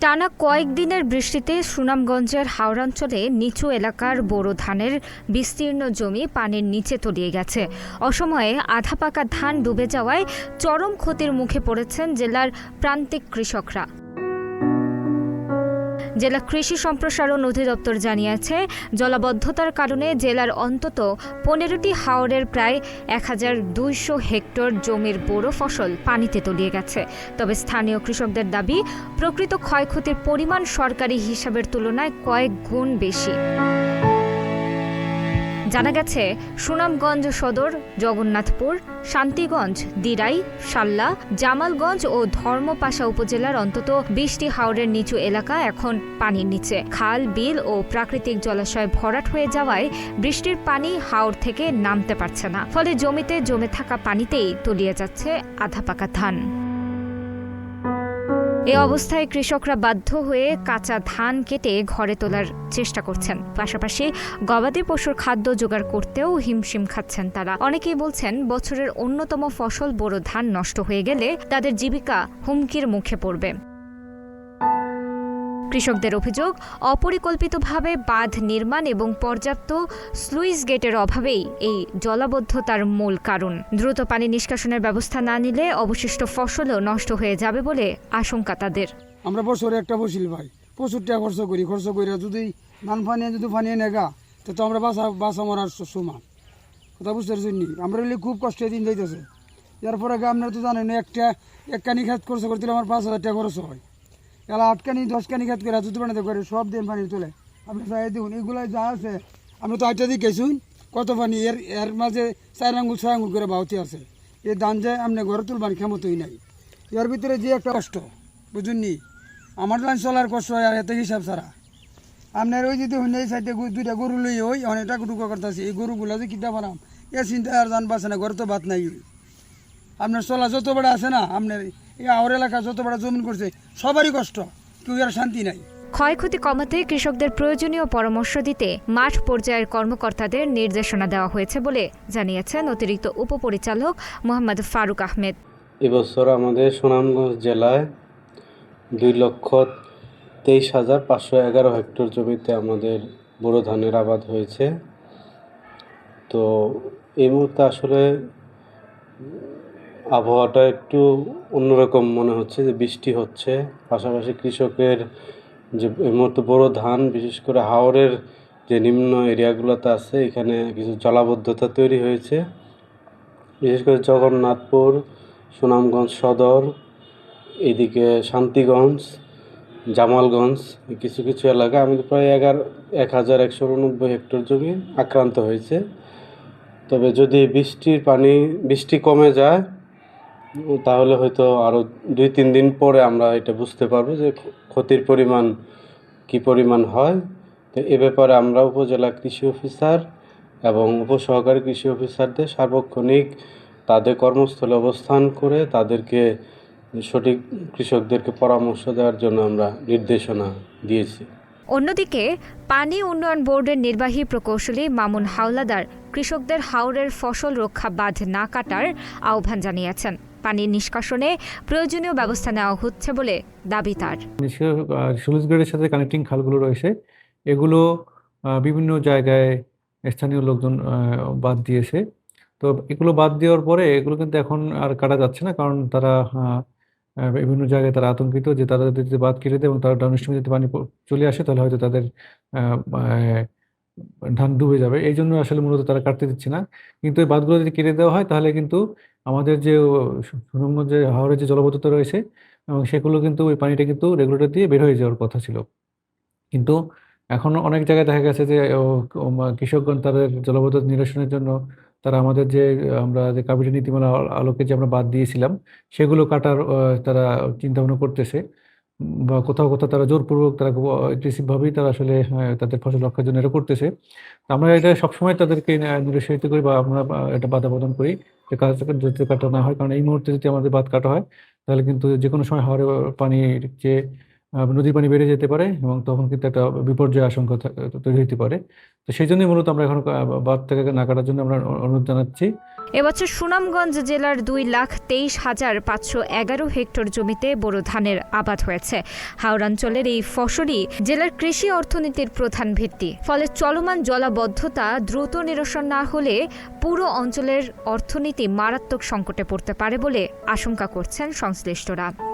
টানা কয়েকদিনের বৃষ্টিতে সুনামগঞ্জের হাওড়াঞ্চলে নিচু এলাকার বোরো ধানের বিস্তীর্ণ জমি পানির নিচে তলিয়ে গেছে। অসময়ে আধা পাকা ধান ডুবে যাওয়ায় চরম ক্ষতির মুখে পড়েছেন জেলার প্রান্তিক কৃষকরা। জেলা কৃষি সম্প্রসারণ অধিদপ্তর জানিয়েছে, জলাবদ্ধতার কারণে জেলার অন্তত 15টি হাওরের প্রায় 1200 হেক্টর জমির বোরো ফসল পানিতে তলিয়ে গেছে। তবে স্থানীয় কৃষকদের দাবি, প্রকৃত ক্ষয়ক্ষতির পরিমাণ সরকারি হিসাবের তুলনায় কয়েক গুণ বেশি। জানা গেছে, সুনামগঞ্জ সদর, জগন্নাথপুর, শান্তিগঞ্জ, দিরাই, শাল্লা, জামালগঞ্জ ও ধর্মপাশা উপজেলার অন্তত 20টি হাওরের নিচু এলাকা এখন পানির নিচে। খাল, বিল ও প্রাকৃতিক জলাশয় ভরাট হয়ে যাওয়ায় বৃষ্টির পানি হাওর থেকে নামতে পারছে না। ফলে জমিতে জমে থাকা পানিতেই তলিয়ে যাচ্ছে আধা পাকা ধান। এ অবস্থায় কৃষকরা বাধ্য হয়ে কাঁচা ধান কেটে ঘরে তোলার চেষ্টা করছেন। পাশাপাশি গবাদি পশুর খাদ্য জোগাড় করতেও হিমশিম খাচ্ছেন তারা। অনেকেই বলছেন, বছরের অন্যতম ফসল বোরো ধান নষ্ট হয়ে গেলে তাদের জীবিকা হুমকির মুখে পড়বে। কৃষকদের অভিযোগ, অপরিকল্পিতভাবে বাঁধ নির্মাণ এবং পর্যাপ্ত স্লুইস গেটের অভাবেই এই জলাবদ্ধতার মূল কারণ। দ্রুত পানি নিষ্কাশনের ব্যবস্থা না নিলে অবশিষ্ট ফসলও নষ্ট হয়ে যাবে বলে আশঙ্কা তাদের। আমরা বছরে একটা বসিল ভাই, প্রচুর টাকা খরচ করি যদি ধান ফানিয়ে নেগা তো আমরা বাসা মরার সমান। কথা বুঝতে পারছি, আমরা খুব কষ্টে দিন যাইতেছে। এরপরে আপনারা তো জানেন, এক কানি খেত খরচ করতে আমার 5,000 টাকা খরচ হয়। এলা 8 কানি 10 কানি খেত করে যদি বানাতে করে সব দিন পানি তোলে। আপনি চাই দেখুন, এগুলো যা আছে আমরা তো আইটা দিয়ে গেছুন কত পানি, এর মাঝে 4 আঙ্গুল 6 আঙ্গুল করে বাউতি আছে। এই ধান যে আপনি ঘরে তুলবার ক্ষমতই নাই। এর ভিতরে যে একটা কষ্ট বুঝুননি, আমার লাইন চলার কষ্ট হয় আর এত হিসাব ছাড়া। আপনার ওই যদি হইন এই সাইডে 2টা গরু লই ওই অনেক টাকা টুকা করতেছে, এই গরুগুলো যে কিটা বানাম এ চিন্তা আর জান পাচ্ছে না, ঘরে তো ভাত নাই। আপনার চলা যত বড় আছে না, আপনার এই আওয়ার এলাকা যত বড় জমিন করছে সবারই কষ্ট, কেউ আর শান্তি নাই। ক্ষয়ক্ষতি কমাতে কৃষকদের প্রয়োজনীয় পরামর্শ দিতে মাঠ পর্যায়ের কর্মকর্তাদের নির্দেশনা দেওয়া হয়েছে বলে জানিয়েছেন অতিরিক্ত উপপরিচালক মোহাম্মদ ফারুক আহমেদ। এবছর আমাদের সুনামগঞ্জ জেলায় 2,23,511 হেক্টর জমিতে আমাদের বোরো ধানের আবাদ হয়েছে। তো এই মুহূর্তে আসলে আবহাওয়াটা একটু অন্যরকম মনে হচ্ছে, যে বৃষ্টি হচ্ছে, পাশাপাশি কৃষকের যে এই মুহূর্তে বোরো ধান, বিশেষ করে হাওরের যে নিম্ন এরিয়াগুলোতে আছে, এখানে কিছু জলাবদ্ধতা তৈরি হয়েছে। বিশেষ করে জগন্নাথপুর, সুনামগঞ্জ সদর, এইদিকে শান্তিগঞ্জ, জামালগঞ্জ, কিছু কিছু এলাকা আমাদের প্রায় 11,189 হেক্টর জমি আক্রান্ত হয়েছে। তবে যদি বৃষ্টি কমে যায়, তাহলে হয়তো আরও 2-3 দিন পরে আমরা এটা বুঝতে পারবো যে ক্ষতির পরিমাণ কী পরিমাণ হয়। তো এ ব্যাপারে আমরা উপজেলা কৃষি অফিসার এবং উপসহকারী কৃষি অফিসারদের সার্বক্ষণিক তাদের কর্মস্থলে অবস্থান করে তাদেরকে সঠিক কৃষকদেরকে পরামর্শ দেওয়ার জন্য আমরা নির্দেশনা দিয়েছি। অন্যদিকে পানি উন্নয়ন বোর্ডের নির্বাহী প্রকৌশলী মামুন হাওলাদার কৃষকদের হাওরের ফসল রক্ষা বাঁধ না কাটার আহ্বান জানিয়েছেন। পানি নিষ্কাশনে প্রয়োজনীয় ব্যবস্থা নেওয়া হচ্ছে বলে দাবি তার। স্লুইস গেটের সাথে কানেক্টিং খালগুলো রয়েছে, এগুলো বিভিন্ন জায়গায় স্থানীয় লোকজন বাদ দিয়েছে। তো এগুলো বাদ দেওয়ার পরে এগুলো কিন্তু এখন আর কাটা যাচ্ছে না, কারণ তারা বিভিন্ন জায়গায় তারা আতঙ্কিত যে তারা যদি বাঁধ কেটে দেয় এবং তারা ডাউনস্ট্রিমে যদি পানি চলে আসে, তাহলে হয়তো তাদের ধান ডুবে যাবে। এই জন্য আসলে মূলত তারা কাটতে দিচ্ছে না। কিন্তু এই বাঁধগুলো যদি কেটে দেওয়া হয়, তাহলে কিন্তু আমাদের যে সুনামগঞ্জে হাওরের যে জলাবদ্ধতা রয়েছে এবং সেগুলো কিন্তু ওই পানিটা কিন্তু রেগুলেটর দিয়ে বের হয়ে যাওয়ার কথা ছিল। কিন্তু এখন অনেক জায়গায় দেখা গেছে যে কৃষকগণ তাদের জলাবদ্ধতা নিরসনের জন্য তারা আমাদের যে আমরা যে কাবিনী নীতিমালা আলোকে যে আমরা বাদ দিয়েছিলাম, সেগুলো কাটার তারা চিন্তা ভাবনা করতেছে, বা কোথাও কোথাও তারা জোরপূর্বক তারা এগ্রেসিভভাবেই তারা আসলে তাদের ফসল রক্ষার জন্য এটা করতেছে। তো আমরা এটা সবসময় তাদেরকে নিরুৎসাহিত করি বা আমরা এটা বাধা প্রদান করি যে কাজটা যাতে কাটা না হয়, কারণ এই মুহূর্তে যদি আমাদের বাঁধ কাটা হয়, তাহলে কিন্তু যে কোনো সময় হাওরে পানির যে নদীর পানি বেড়ে যেতে পারে এবং তখন কিন্তু একটা বিপর্যয় আশঙ্কা তৈরি হতে পারে। তো সেই জন্যই মূলত আমরা এখন বাঁধ থেকে না কাটার জন্য আমরা অনুরোধ জানাচ্ছি। এবছর সুনামগঞ্জ জেলার 2,23,511 হেক্টর জমিতে বোরো ধানের আবাদ হয়েছে। হাওড়াঞ্চলের এই ফসলই জেলার কৃষি অর্থনীতির প্রধান ভিত্তি। ফলে চলমান জলাবদ্ধতা দ্রুত নিরসন না হলে পুরো অঞ্চলের অর্থনীতি মারাত্মক সংকটে পড়তে পারে বলে আশঙ্কা করছেন সংশ্লিষ্টরা।